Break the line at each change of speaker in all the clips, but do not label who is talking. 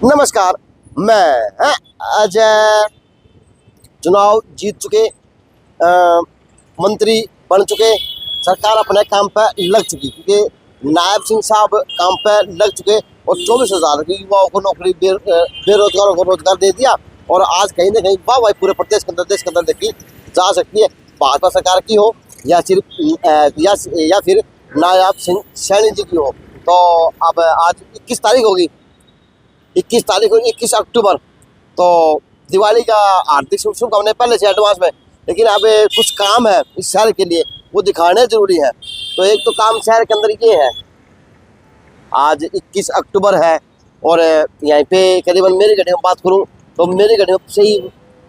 नमस्कार, मैं अजय। चुनाव जीत चुके, मंत्री बन चुके, सरकार अपने काम पर लग चुकी, क्योंकि नायब सिंह साहब काम पर लग चुके और 24,000 युवाओं को नौकरी, बेरोजगारों को रोजगार दे दिया। और आज कहीं ना कहीं वाह पूरे प्रदेश के अंदर, देश के अंदर देखी जा सकती है, भाजपा सरकार की हो या सिर्फ या फिर नायब सिंह सैनी जी की हो। तो अब आज 21 तारीख होगी, 21 तारीख और 21 अक्टूबर, तो दिवाली का हार्दिक शुभकामनाएं पहले से एडवांस में। लेकिन अब कुछ काम है इस शहर के लिए, वो दिखाने जरूरी है। तो एक तो काम शहर के अंदर ये है, आज 21 अक्टूबर है और यहाँ पे करीबन मेरी घड़ी में बात करूँ तो मेरी घड़ी में से ही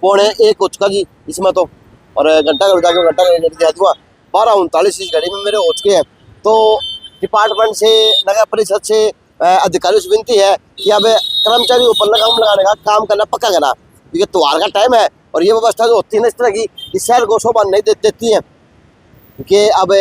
1:45 हो चुका जी इसमें तो। और घंटा दिया हुआ 12:39 इस घड़ी में मेरे हो चुके हैं। तो डिपार्टमेंट से, नगर परिषद से, अधिकारियों से विनती है कि अब कर्मचारियों को लगाम लगाने का काम करना पक्का करना, क्योंकि त्योहार का टाइम है और ये व्यवस्था जो होती है ना इस तरह की, इस शहर को शोभा नहीं देती है। क्योंकि अब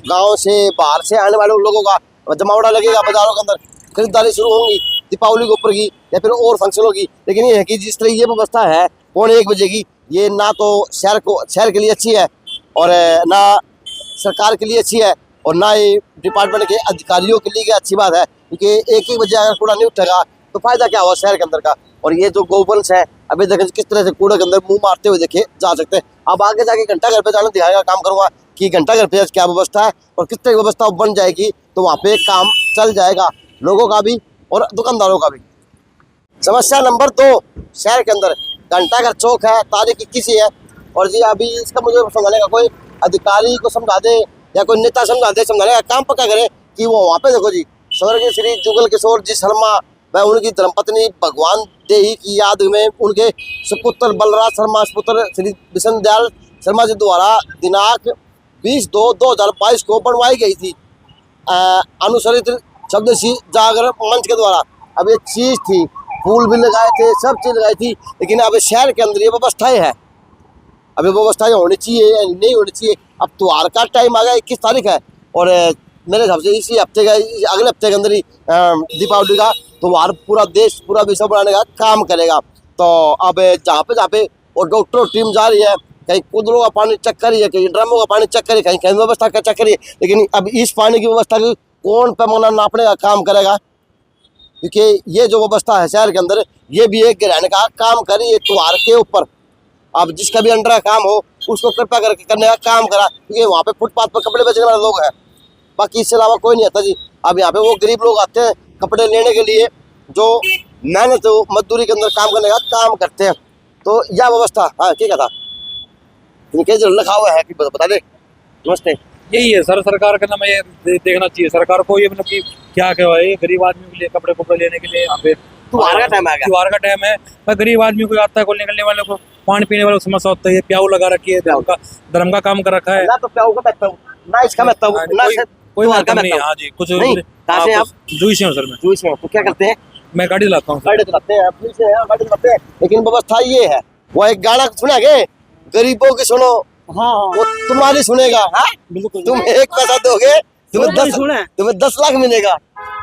गांव से, बाहर से आने वाले लोगों का जमावड़ा लगेगा, बाजारों के अंदर खरीदारी शुरू होंगी दीपावली के ऊपर की या फिर और फंक्शन होगी। लेकिन ये है कि जिस तरह ये व्यवस्था है 1:45 बजे की, ये ना तो शहर के लिए अच्छी है और ना सरकार के लिए अच्छी है और ना ही डिपार्टमेंट के अधिकारियों के लिए अच्छी बात है। क्योंकि 1 बजे अगर कूड़ा नहीं उठेगा तो फायदा क्या हुआ शहर के अंदर का। और ये जो गोवंश है, अभी देखें किस तरह से कूड़े के अंदर मुंह मारते हुए देखे जा सकते हैं। अब आगे जाके घंटा घर पे जाना दिखाएगा, काम करूंगा कि घंटा घर पे क्या व्यवस्था है और किस तरह की व्यवस्था बन जाएगी, तो वहाँ पे काम चल जाएगा, लोगों का भी और दुकानदारों का भी। समस्या नंबर 2, शहर के अंदर घंटाघर चौक है, तारीख 21 है और जी अभी इसका मुझे समझाने का कोई अधिकारी को समझा दे या कोई नेता समझा दे, समझाने का काम पक्का करे कि वो वहाँ पे देखो जी स्वर्गीय श्री जुगल किशोर जी शर्मा व उनकी धर्मपत्नी भगवान देही की याद में उनके सुपुत्र बलराज शर्मा, सुपुत्र श्री विष्णु दयाल शर्मा जी द्वारा दिनांक 20/2/2022 को बनवाई गई थी अनुसरित स्वदेशी जागरण मंच के द्वारा। अब ये चीज़ थी, फूल भी लगाए थे, सब चीज़ लगाई थी, लेकिन अब शहर के अंदर ये व्यवस्थाएं है, अभी व्यवस्थाएं होनी चाहिए या नहीं होनी चाहिए। अब त्योहार का टाइम आ गया, 21 तारीख है और मेरे हिसाब से इसी हफ्ते का, अगले हफ्ते के अंदर ही दीपावली का त्योहार पूरा देश, पूरा विश्व बनाने का काम करेगा। तो अब जहाँ पे और डॉक्टरों टीम जा रही है, कहीं कुदरों का पानी चेक करी है, कहीं ड्रमों का पानी चेक करी, कहीं व्यवस्था का चेक करी। लेकिन अब इस पानी की व्यवस्था की कौन पैमाना नापने का काम करेगा, क्योंकि ये जो व्यवस्था है शहर के अंदर, ये भी एक ग्रहण का काम करी है त्योहार के ऊपर। अब जिसका भी अंडर का काम हो उसको कृपया करके करने का काम करा, क्योंकि वहाँ पे फुटपाथ पर कपड़े बेचने वाले लोग हैं, बाकी इससे अलावा कोई नहीं आता जी। अब यहाँ पे वो गरीब लोग आते हैं कपड़े लेने के लिए, जो मेहनत मजदूरी के अंदर काम करने का काम करते हैं। तो यह व्यवस्था, हाँ क्या था इनके जो लिखा हुआ है कि बता दे। नमस्ते।
यही है सर, सरकार का नाम ये देखना चाहिए सरकार को, ये मतलब कि क्या है, गरीब आदमी के लिए कपड़े लेने के लिए यहाँ पे
त्योहार का टाइम आ गया,
त्योहार का टाइम है, पर गरीब आदमी को आता है, को निकलने वालों को, पानी पीने वालों को समस्या होता है। प्याऊ लगा रखी है, धर्म का काम कर रखा है
ना, तो प्याऊ का बैठता हूँ ना, इसका बैठता हूँ ना,
कोई मतलब नहीं। हाँ जी, कुछ
आप
जुई से हो सर, मैं
जुई से। तो क्या करते हैं?
मैं गाड़ी चलाता हूँ।
गाड़ी चलाते हैं, पुलिस है, गाड़ी चलाते हैं। लेकिन व्यवस्था ये है, वो एक गाना सुना के गरीबों की सुनो,
हाँ
वो तुम्हारी सुनेगा। हाँ
बिल्कुल,
तुम 1 पैसा दोगे तुम्हें 10 लाख मिलेगा।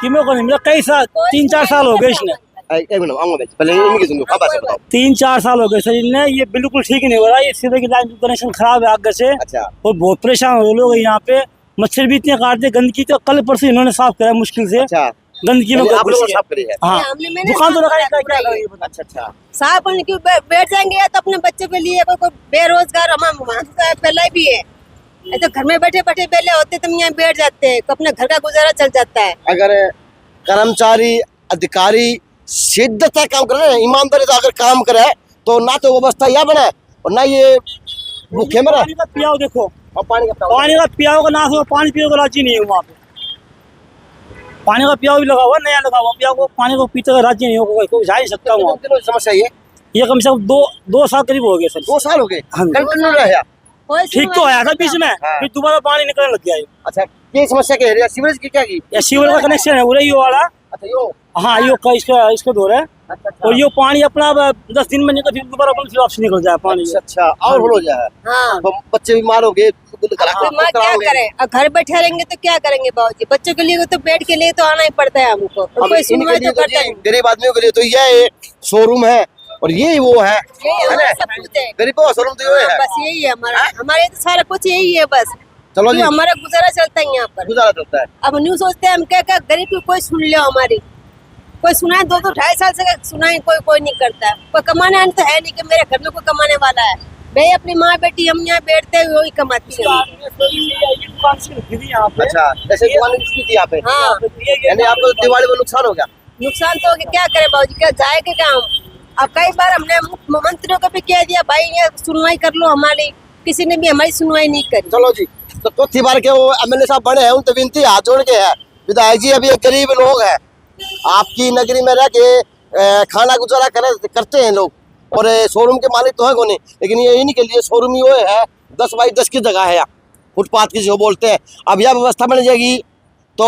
किमें को नहीं मिला, कई साल, 3-4 साल हो गए इसने।
एक मिनट आऊंगा, पहले इनकी सुनो, हाँ बात बताओ।
3-4 साल हो गए सर इनने, ये बिल्कुल ठीक नहीं हो रहा है। ये सीधे की लाइन कनेक्शन खराब है आगे से।
अच्छा।
और बहुत परेशान हो लोग यहाँ पे, मच्छर भी इतने काटते, गंदगी तो कल परसों इन्होंने साफ करा मुश्किल से।
अच्छा,
गंदगी में
आप लोगों ने साफ करी है?
हाँ, दुकान तो लगाई, क्या करेंगे?
अच्छा अच्छा,
साफ होने क्यों बैठ जाएंगे तो अपने बच्चों के लिए, कोई बेरोजगार हमारा पहला भी है, तो घर में बैठे बैठे बेले होते तो यहाँ बैठ जाते हैं, तो अपने घर का गुजारा चल जाता है।
अगर कर्मचारी अधिकारी शिद्दत से काम करे, ईमानदारी से अगर काम करे, तो ना तो व्यवस्था यह बने और ना ये भूखे में
पानी का पियाओ देखो,
और पानी का
पियाओ का नाश हो, पानी पियो का राजी नहीं है वहाँ पे। पानी का पियाओ भी लगा हुआ, नया लगा हुआ, पियाओ को पानी को पीते का राजी नहीं होगा, कोई जा ही सकता है।
समस्या ये
कम से कम 2 साल करीब हो गए सर।
2 साल हो गए
हाँ।
कंटिन्यू रहा।
ठीक तो आया था बीच में, फिर दोबारा पानी निकलने लग गया।
अच्छा, ये समस्या क्या है? सीवरेज की क्या की?
या सीवर का कनेक्शन है वो वाला।
अच्छा यो,
हाँ यो का इसका दौर है। और ये पानी अपना 10 दिन में निकल, फिर दोबारा फिर वापस निकल जाए पानी।
अच्छा, और हो जाए।
हाँ।
तो बच्चे बीमार हो गए,
अब माँ क्या करें, अब घर बैठे रहेंगे तो क्या करेंगे बाबूजी, बच्चों के लिए तो बेड के लिए तो आना ही पड़ता है हमको, और
अब
कोई
इनके
सुनवाई
लिए
तो करता नहीं।
गरीब आदमियों के लिए तो ये शोरूम है और ये वो है
यही हमारा सब कुछ है,
गरीबों का शोरूम तो ये है।
बस यही है हमारा, हमारे तो सारा कुछ यही है बस।
चलो जी,
तो हमारा गुजारा चलता है यहाँ पर।
गुजारा चलता है।
अब न्यू सोचते हैं हम क्या क्या गरीब की कोई सुन लो हमारी, कोई सुनाए 2-2 2.5 साल से सुनाए कोई नहीं करता है, कोई कमाने तो है नहीं कि मेरे घर में कोई कमाने वाला है, भाई अपनी माँ बेटी हम यहाँ बैठते हैं वही कमाती है।
अच्छा, ऐसे दुकान की थी यहाँ पे?
हाँ,
यानी आपको दिवाली में नुकसान हो गया?
नुकसान तो हो गया, क्या करे बाबूजी, क्या जाएगा क्या हम। अब कई बार हमने मुख्यमंत्रियों को भी कह दिया भाई ये सुनवाई कर लो हमारी, किसी ने भी हमारी सुनवाई नहीं करी।
चलो जी, तो चौथी बार के वो एमएलए साहब बने हैं, उनसे विनती हाथ जोड़ के है, विधायक जी अभी एक गरीब लोग हैं, आपकी नगरी में रह के खाना गुजारा करते हैं लोग, और शोरूम के मालिक तो है को नहीं, लेकिन ये इन्हीं के लिए शोरूम ही वो है, 10 बाई 10 की जगह है यहाँ, फुटपाथ की जो बोलते हैं। अब यह व्यवस्था बन जाएगी तो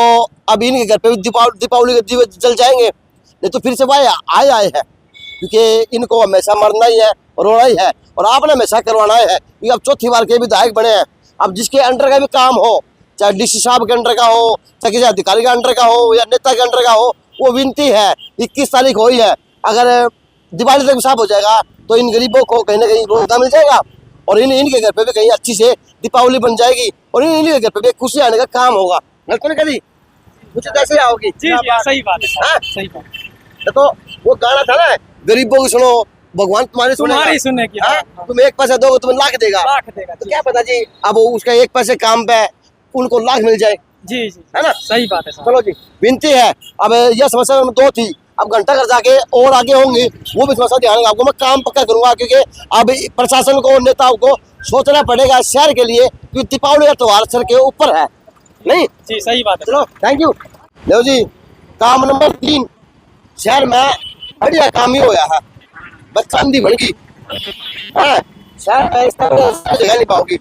अब इनके घर पे भी दीपावली के दिए जल जाएंगे, नहीं तो फिर से वह आए है, क्योंकि इनको हमेशा मरना ही है और रोना ही है, और आपने हमेशा करवाना है, क्योंकि अब चौथी बार के विधायक बने हैं। अब जिसके अंडर का भी काम हो, चाहे डीसी साहब के अंडर का हो, चाहे किसी अधिकारी के अंडर का हो या नेता के अंडर का हो, वो विनती है 21 तारीख हो ही है, अगर दिवाली तक साफ हो जाएगा तो इन गरीबों को कहीं ना कहीं रोजगार मिल जाएगा, और इनके घर पे भी कहीं अच्छी से दीपावली बन जाएगी, और इनके घर पे भी खुशी आने का काम होगा। नहीं कभी कुछ ऐसे आओगी।
जी सही बात है,
हाँ?
सही बात है।
तो वो गाना था ना, गरीबों की सुनो भगवान तुम्हारी
तुम्हारी सुने की,
हाँ?
हाँ।
तुम 1 पैसा दोगे तुम्हें लाख देगा,
लाख देगा,
तो
जी।
क्या पता जी अब उसका 1 पैसे काम पे उनको लाख मिल जाए,
जी जी,
है ना?
सही बात है साहब।
चलो जी, विनती है, अब यह समस्या में 2 थी, अब घंटा घर जाके और आगे होंगी, वो भी समस्या ध्यान आपको मैं काम पक्का करूंगा, क्योंकि अब प्रशासन को नेताओं को सोचना पड़ेगा शहर के लिए, क्योंकि दीपावली का त्योहार सर के ऊपर है। नहीं
जी सही बात है।
चलो थैंक यू। लो जी, काम नंबर 3 शहर में बढ़िया काम ही होया है, बस चांदी बन गई है शहर में, इस तरह जगह नहीं पाओगी,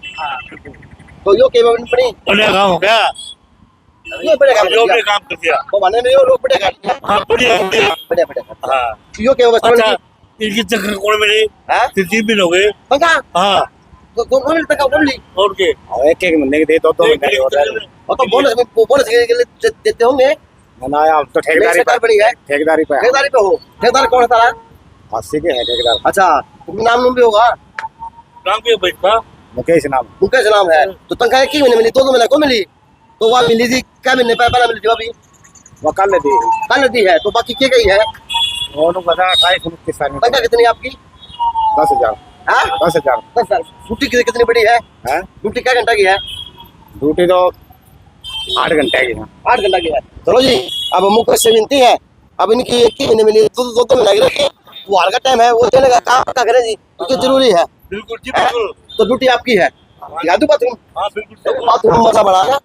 तो यो के बनी
बढ़िया काम हो गया,
ये बड़े काम
जो
किया।
भी काम कर दिया।
वो माने में यो लोग बड़े काम
हाँ बढ़िया बढ़िया।
बड़े
हाँ
यो के व्यवस्था
अच्छा,
बनी
इनकी चक्कर कोण मिली
है
3 दिन हो गए।
पंखा
हाँ
तो कौन मिलता का बोल ली,
और के
एक एक महीने के दे दो
एक
महीने होता है
और तो बोनस के लिए देते होंगे,
ना आप तो ठेकेदारी
सरकार बनी है,
ठेकेदारी पे
ठेकेदारी पे हो, ठेकेदार कौन था?
80 के है ठेकेदार,
अच्छा, नाम भी होगा,
नाम के बैठा
मुकेश नाम।
मुकेश नाम है, तो तनख्वाह 1 महीने मिली, 2 महीने को मिली, तो वह मिली थी क्या महीने पहले मिली थी अभी
वो कल दी,
कल दी है, तो बाकी क्या गई है?
और बता 28-29 साल में
तनख्वाह कितनी आपकी?
10,000
हाँ
10,000
10,000। ड्यूटी कितनी बड़ी है?
है।
ड्यूटी क्या घंटा की है?
ड्यूटी तो 8 घंटे की है।
8 घंटा की है। चलो जी, अब मुकेश से विनती है, अब इनकी 1 महीने मिली, 2 महीने लग रही है, त्योहार का टाइम है, वो देने का काम पक्का करें जी, क्योंकि जरूरी है।
बिल्कुल जी बिल्कुल।
तो ड्यूटी आपकी है, यादू बाथरूम
हाँ बिल्कुल।
बाथरूम मजा बना है,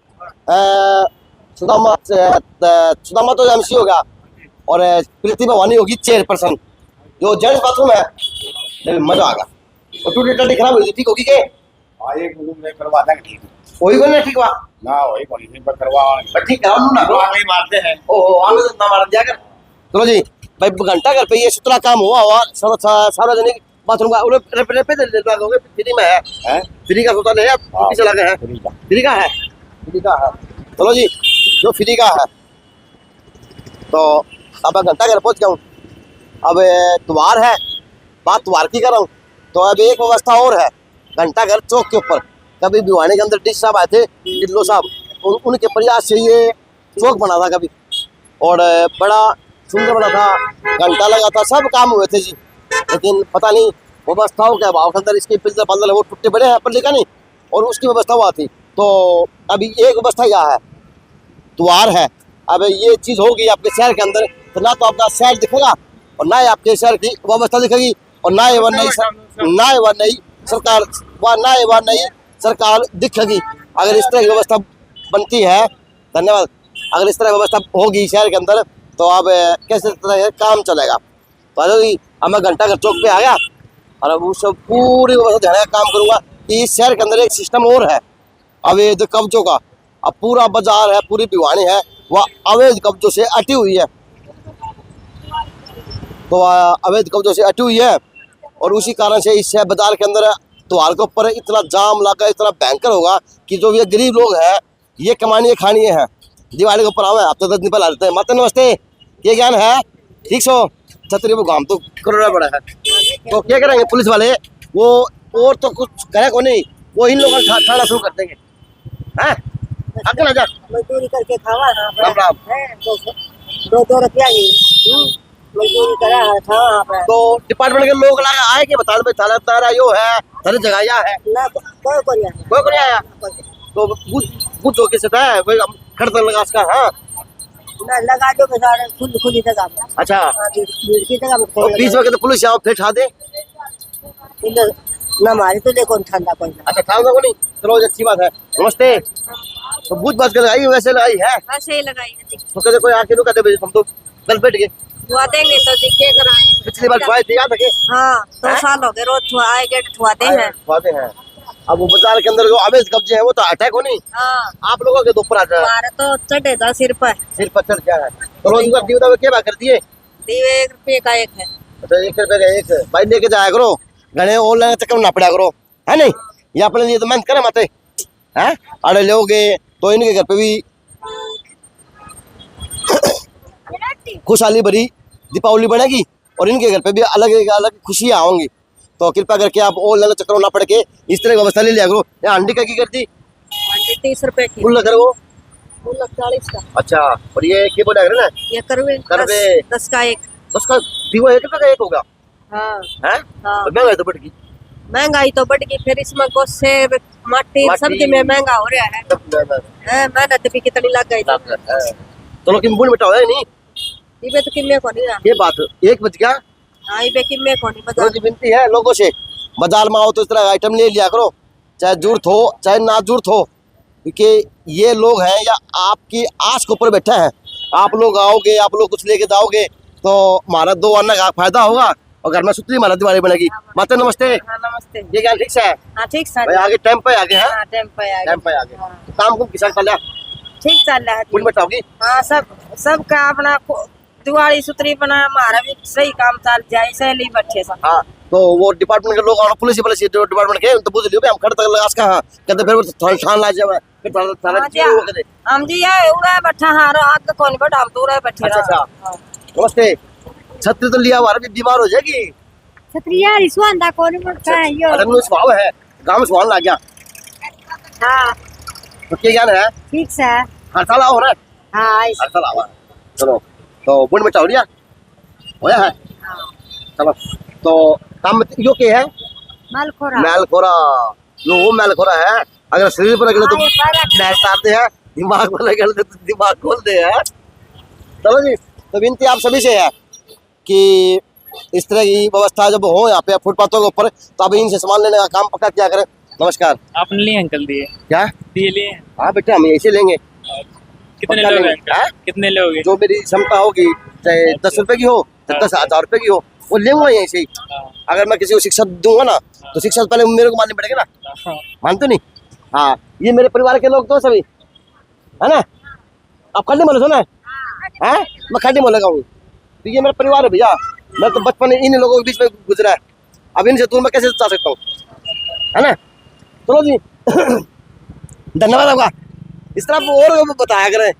सुदामा तो एमसी होगा, और प्रीति भवानी होगी चेयरपर्सन, जो जेंट्स बाथरूम है, मजा आ गया। और टूटी टटी खराब हुई थी, ठीक होगी के?
एक रूम में करवा देंगे ठीक
वही को ना ठीक हुआ,
ना, वही कोनी पर करवा
पर ठीक करा लूँ ना,
आगे मारते हैं।
ओहो आगे तो ना मार दिया कर। चलो जी भाई, घंटा घर पे ये सुतरा काम हुआ हुआ, सार्वजनिक बाथरूम का दोगे, फ्री में है, फ्री का सोचा नहीं है, फ्री चला गया है, फ्री का है, फ्री का है। चलो जी, जो फ्री का है, तो अब घंटा घर पहुंच गया हूँ, अब त्योहार है, बात त्योहार की कर रहा हूँ, तो अब एक व्यवस्था और है, घंटा घर चौक के ऊपर कभी भिवानी के अंदर डिश साहब आए थे, टिल्लो साहब, उनके प्रयास से ये चौक बना था कभी, और बड़ा सुंदर बना था, घंटा लगा था, सब काम हुए थे जी, लेकिन पता नहीं व्यवस्थाओं के अभाव के अंदर इसके पिलर बंदर वो टूटे पड़े हैं, पर लिखा नहीं, और उसकी व्यवस्था हुआ थी। तो अभी एक व्यवस्था यह है, त्योहार है, अब ये चीज़ होगी आपके शहर के अंदर, तो ना तो आपका शहर दिखेगा, और ना ही आपके शहर की व्यवस्था दिखेगी, और ना ही वह नई सरकार वह नई सरकार दिखेगी। अगर इस तरह की व्यवस्था बनती है, धन्यवाद, अगर इस तरह की व्यवस्था होगी शहर के अंदर, तो अब कैसे तरह काम चलेगा। तो अब मैं घंटा घर चौक पे आ गया, और अब उस पूरी व्यवस्था ध्यान का काम करूंगा कि इस शहर के अंदर एक सिस्टम और है अवैध कब्जों का। अब पूरा बाजार है, पूरी भिवानी है, वह अवैध कब्जों से अटी हुई है, तो अवैध कब्जों से अटी हुई है, और उसी कारण से इस बाजार के अंदर त्योहार के ऊपर इतना जाम लगा, इतना भयंकर होगा कि जो ये गरीब लोग हैं ये कमानी खानी है। दिवाली के ऊपर आवे आप तो 10 दिन पहले आते हैं। माता नमस्ते, ये ज्ञान है ठीक सो छतरी वो काम तो करोड़ा बड़ा है, तो क्या करेंगे पुलिस वाले वो, और तो कुछ करे को नहीं, वो इन लोगों का ठाड़ा शुरू कर देंगे हैं। आगे ना जा,
मजदूरी करके खावा हाँ
राम राम।
दो रुपया ही मजदूरी करा है खावा हाँ पर।
तो डिपार्टमेंट के लोग लाए आए कि बता दो थाना तारा यो है थारी जगह या है
ना कोई को नहीं आया।
कोई को नहीं आया, तो कुछ हो किसे है कोई खड़ता लगा इसका। हाँ
ना लगा दो बेचारे खुली जगह में।
अच्छा,
हाँ, भीड़ की जगह में
तो बीच में कहते पुलिस आओ फिर ठा दे।
इधर ना मारे तो देखो ठंडा कोई ना।
अच्छा ठा दो नहीं, चलो अच्छी बात है। नमस्ते, तो बूझ बात कर लगाई वैसे लगाई है,
वैसे ही लगाई है।
तो कहते कोई आके रुका दे, हम तो कल बैठ गए।
धुआ देंगे तो दिखे कराए।
पिछली बार धुआए थे याद है?
हाँ 2 साल हो गए रोज धुआ आएंगे धुआते हैं।
धुआते हैं। अब वो बाजार के अंदर जो अवैध कब्जे है वो तो अटैक हो नहीं
हाँ
आप लोगों के ऊपर आ जाए,
हमारे तो चढ़ेगा सिर पर।
सिर पर चढ़ क्या है। तो रोज का दीवदा में क्या बात कर दिए?
दीवे 1 रुपये का एक है।
अच्छा 1 रुपए का एक, भाई लेके जाया करो, घने ऑनलाइन चक्कर ना पड़ा करो है नहीं, ये अपने लिए तो मेहनत करे माते हैं। अरे लोगे तो इनके घर पे भी खुशहाली भरी दीपावली बनेगी और इनके घर पे भी अलग अलग खुशियाँ आएंगी। तो कृपया करके आप ऑनलाइन चक्कर ना पड़ के इस तरह की व्यवस्था ले लिया करो। यहाँ अंडी का की करती?
अंडे 30 रुपए की।
फुल करो,
फुल 40 का।
अच्छा, और ये क्या बोला ना
ये करवे
करवे
10 का एक।
उसका दीवा 1 रुपए का एक होगा
हाँ
है।
हाँ
महंगा तो बढ़ गई,
महंगाई तो बढ़ गई, फिर इसमें गोसे माटी सब्जी में महंगा हो रहा है। मेहनत भी कितनी लग गई थी।
चलो कि बुन बेटा है नहीं
इबे तो किम्मे को नहीं
ये बात 1 बज गया।
हाँ इबे किम्मे को नहीं बता।
रोज विनती है लोगों से बाजार में आओ तो इस तरह आइटम ले लिया करो, चाहे जरूरत हो चाहे ना जरूरत हो, क्योंकि ये लोग हैं या आपकी आस के ऊपर बैठे हैं। आप लोग आओगे, आप लोग कुछ लेके जाओगे तो हमारा 2 आना का फायदा होगा और घर में सुतली हमारा दिवाली बनेगी। माता नमस्ते,
हाँ नमस्ते।
ये क्या ठीक से है?
हाँ ठीक सर।
भाई आगे टाइम पे आगे हैं,
हाँ टाइम पे आ
टाइम पे
गए।
आगे काम कुम किसान चल
ठीक चल रहा है
बुन बेटा होगी।
हाँ सब का अपना दिवाली सुतरी बना हमारा भी सही काम चल जाए सैली बच्चे सब।
हाँ तो वो डिपार्टमेंट के लोग और पुलिस डिपार्टमेंट के तो बुझ लियो हम खड़ तक लगा का कहते फिर वो ठान ला जावे फिर थाना
हाँ,
की वो कहते।
हम जी ये उड़ा बैठा हारो आग कौन बट हम तो उड़ा बैठे
अच्छा
रहा।
अच्छा, नमस्ते। छतरी तो लिया हमारा भी बीमार हो जाएगी।
छतरिया रिसवांदा कौन पड़ता है यो।
अरे स्वभाव है गांव में सुहान लग गया।
हाँ
तो क्या ज्ञान है?
ठीक से।
हर साल आओ ना,
हाँ
हर साल आओ। चलो तो बुन में चावलिया होया है। चलो तो काम यो के है
मालखोरा
मैलखोरा, लो वो मैलखोरा है। अगर शरीर पर लगे तो मैल तारते हैं, दिमाग पर लगे तो दिमाग खोलते हैं। चलो जी, तो विनती आप सभी से है कि इस तरह की व्यवस्था जब हो यहाँ पे फुटपाथों के ऊपर तो अब इनसे सामान लेने का काम पक्का किया करें। नमस्कार।
आपने लिए अंकल दिए?
क्या
दिए लिए?
हाँ बेटा हम ऐसे लेंगे।
कितने
पक्का
लोगे
लेंगे। हाँ?
कितने लोगे?
जो मेरी क्षमता होगी, चाहे 10 रुपए की हो चाहे 10,000 रुपए की हो, वो लेंगे ऐसे ही। अगर मैं किसी को शिक्षा दूंगा ना तो शिक्षा से पहले मेरे को माननी पड़ेगी ना, मानते नहीं? हाँ ये मेरे परिवार के लोग तो सभी है ना। आप खड्डे मोले सुना है? मैं खड्डे मोले का हूँ, तो ये मेरा परिवार है भैया। मैं तो बचपन इन लोगों के बीच में गुजरा है, अब इनसे दूर मैं कैसे जा सकता हूँ, है ना। चलो जी धन्यवाद आपका। इस तरह और बताया करें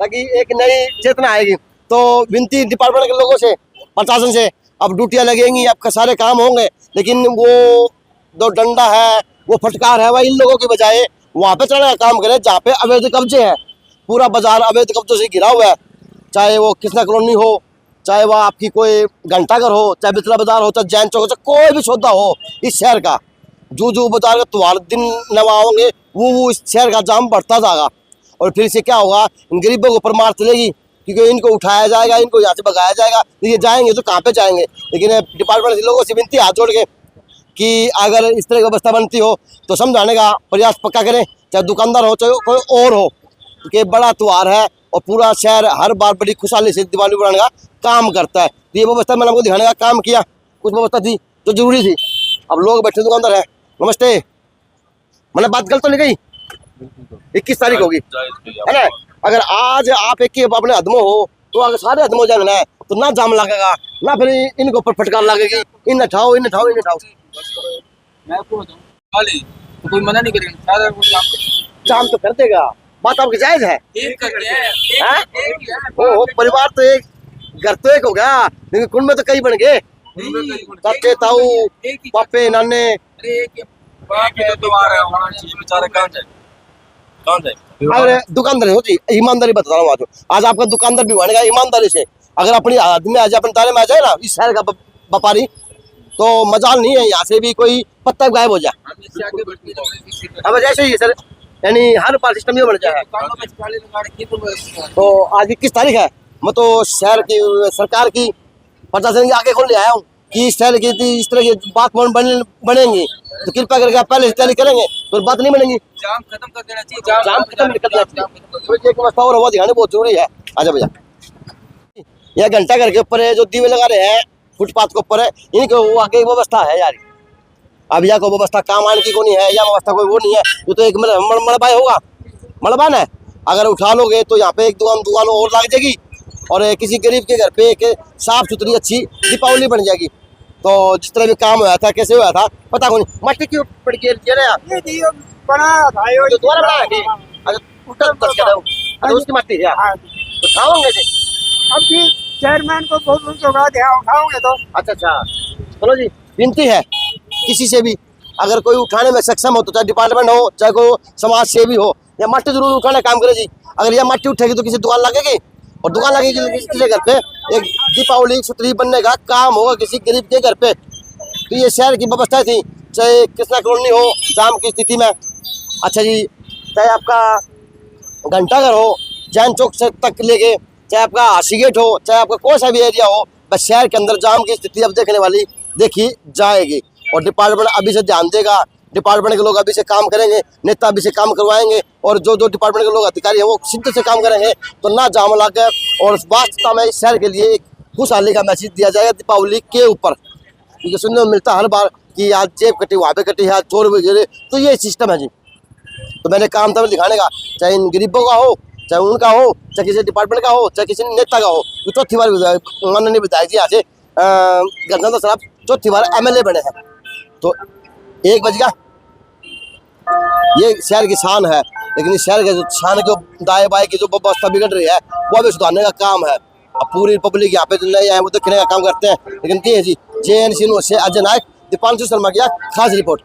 ताकि एक नई चेतना आएगी। तो विनती डिपार्टमेंट के लोगों से, प्रशासन से, अब ड्यूटियाँ लगेंगी, आपका सारे काम होंगे, लेकिन वो जो डंडा है वो फटकार है वह इन लोगों की बजाय वहाँ पे चढ़ने का काम करें जहाँ पे अवैध कब्जे हैं। पूरा बाजार अवैध कब्जों से घिरा हुआ है, चाहे वो कृष्णा कॉलोनी हो, चाहे वह आपकी कोई घंटाघर हो, चाहे बितला बाजार हो, चाहे जैन चौक हो, चाहे कोई भी सौदा हो इस शहर का, जो बाजार का त्योहार दिन नवा होंगे वो इस शहर का जाम बढ़ता जाएगा। और फिर से क्या होगा, इन गरीबों के ऊपर मार चलेगी क्योंकि इनको उठाया जाएगा, इनको यहाँ से भगाया जाएगा। ये जाएंगे तो कहाँ पे जाएंगे। लेकिन डिपार्टमेंट के लोगों से विनती हाथ जोड़ के कि अगर इस तरह की व्यवस्था बनती हो तो समझाने का प्रयास पक्का करें, चाहे दुकानदार हो चाहे कोई और हो, क्योंकि बड़ा त्योहार है और पूरा शहर हर बार बड़ी खुशहाली से दिवाली बनाने का काम करता है। तो ये व्यवस्था मैंने आपको दिखाने का काम किया, कुछ व्यवस्था थी जो जरूरी थी। अब लोग बैठे दुकानदार है। नमस्ते, मैंने बात गलत तो नहीं गई? 21 तारीख होगी है ना। अगर आज आप एक अपने हदमो हो तो अगर सारे हदमो हो जाएंगे ना तो ना जाम लगेगा ना, फिर इनको ऊपर फटकार लगेगी, इन उठाओ इन उठाओ इन उठाओ।
मैं आपको बताऊं खाली तो कोई मना नहीं करेगा, सारा वो काम करेगा।
काम तो कर देगा, बात आपकी जायज है।
एक करके है,
हाँ?
एक ही है।
ओ परिवार तो एक, घर तो एक हो गया, लेकिन कुंड में तो कई बन गए। चाचे ताऊ पापे नाने।
अरे एक बाप है तुम्हारा होना चाहिए, बेचारे कहाँ जाए, कहाँ जाए।
अरे दुकानदारी होती, ईमानदारी बता रहा हूँ आज आपका दुकानदार भी बनेगा ईमानदारी से। अगर अपनी आदमी में आ जाए, अपने दायरे में आ जाए ना इस शहर का व्यापारी, तो मजाल नहीं है यहाँ से भी कोई पत्ता गायब हो जाए।
हम इससे आगे बढ़ते हैं।
अब जैसे ही सर, यानी हर बार सिस्टम ये बन जाए।
कानों में गाड़ी लगा रखी है, तो बस
तो आज 21 तारीख है, मैं तो शहर की सरकार की प्रशासन के आगे खोल ले आया हूँ कि इस शहर की इस तरह की बात बनेंगी तो कृपया करके आप पहले से तैयारी करेंगे, तो बात नहीं बनेगी।
जाम खत्म कर देना चाहिए,
जाम खत्म कर देना चाहिए। तो ये व्यवस्था और वो दिखानी बहुत जरूरी है। आजा भैया, यह घंटा घर के ऊपर है जो दीवे लगा रहे हैं, फुटपाथ के ऊपर है, इनकी वो आगे व्यवस्था है यार। अब यह कोई व्यवस्था काम आने की को नहीं है, या व्यवस्था कोई वो नहीं है। ये तो एक मड़बा होगा, मड़बा है। अगर उठा लोगे तो यहाँ पे एक दुकान और लग जाएगी, और किसी गरीब के घर पे एक साफ सुथरी अच्छी दीपावली बन जाएगी। तो जिस तरह भी काम हुआ था, कैसे हुआ था पता नहीं। मट्टी क्यों पड़ गई
बनाया था ये
जो दोबारा बनाया कि अच्छा टूटा बच गया था, अच्छा उसकी मट्टी है। तो खाओगे जी?
अभी चेयरमैन को बहुत उनका ध्यान उठाओगे तो।
अच्छा चलो जी, विनती है किसी से भी अगर कोई उठाने में सक्षम हो, तो चाहे डिपार्टमेंट हो, चाहे कोई समाज सेवी हो, या मट्टी जरूर उठाने काम करे जी। अगर यह मट्टी उठेगी तो किसी दुकान लगेगी, और दुकान लगेगी तो किसी घर पे एक दीपावली सुथरी बनने का काम होगा किसी गरीब के घर पे। तो ये शहर की व्यवस्था थी, चाहे कृष्णा कॉलोनी हो जाम की स्थिति में, अच्छा जी, चाहे आपका घंटाघर हो जैन चौक से तक लेके, चाहे आपका हासी गेट हो, चाहे आपका कोई सा भी एरिया हो, बस शहर के अंदर जाम की स्थिति अब देखने वाली देखी जाएगी। और डिपार्टमेंट अभी से ध्यान देगा, डिपार्टमेंट के लोग अभी से काम करेंगे, नेता अभी से काम करवाएंगे, और जो डिपार्टमेंट के लोग अधिकारी हैं वो सिद्ध से काम करेंगे, तो ना जाम लगे। और वास्तव में इस शहर के लिए एक खुशहाली का मैसेज दिया जाएगा दीपावली के ऊपर, क्योंकि सुनने में मिलता है हर बार कि आज जेब कटी, वहाँ पे कटी, आज चोर भी गिरे। तो ये सिस्टम है जी। तो मैंने काम था दिखाने का, चाहे इन गरीबों का हो, चाहे उनका हो, चाहे किसी डिपार्टमेंट का हो, चाहे किसी नेता का हो। ये चौथी बार माननीय विधायक जी यहाँ से गंगाधर साहब चौथी बार MLA बने हैं। तो 1 बज गया, ये शहर की शान है, लेकिन इस शहर के जो शान के दाएं बाएं की जो व्यवस्था बिगड़ रही है वो अभी सुधारने का काम है। अब पूरी पब्लिक यहाँ पे जो नए आए वो देखने का काम करते हैं, लेकिन ये है जी JNC से अजय नायक, दीपांशु शर्मा की खास रिपोर्ट।